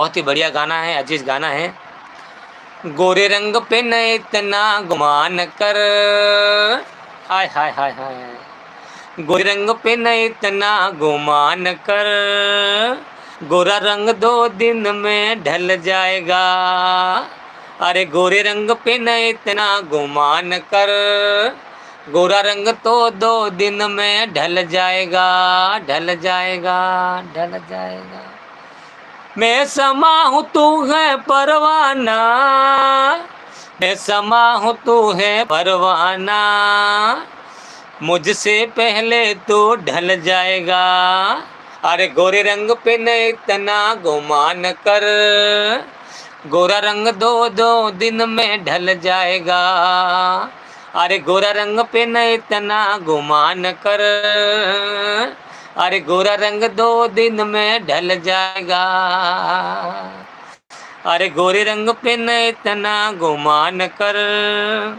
बहुत ही बढ़िया गाना है, अजीज गाना है। गोरे रंग पे न इतना गुमान कर, हाय हाय हाय हाय। गोरे रंग पे न इतना गुमान कर, गोरा रंग 2 दिन में ढल जाएगा। अरे गोरे रंग पे न इतना गुमान कर, गोरा रंग तो 2 दिन में ढल जाएगा, ढल जाएगा, ढल जाएगा। मैं समा हूँ तू है परवाना, मैं समा हूँ तू है परवाना, मुझसे पहले तो ढल जाएगा। अरे गोरे रंग पे न इतना गुमान कर, गोरा रंग 2 दिन में ढल जाएगा। अरे गोरा रंग पे न इतना गुमान कर, अरे गोरा रंग 2 दिन में ढल जाएगा। अरे गोरे रंग पे न इतना गुमान कर।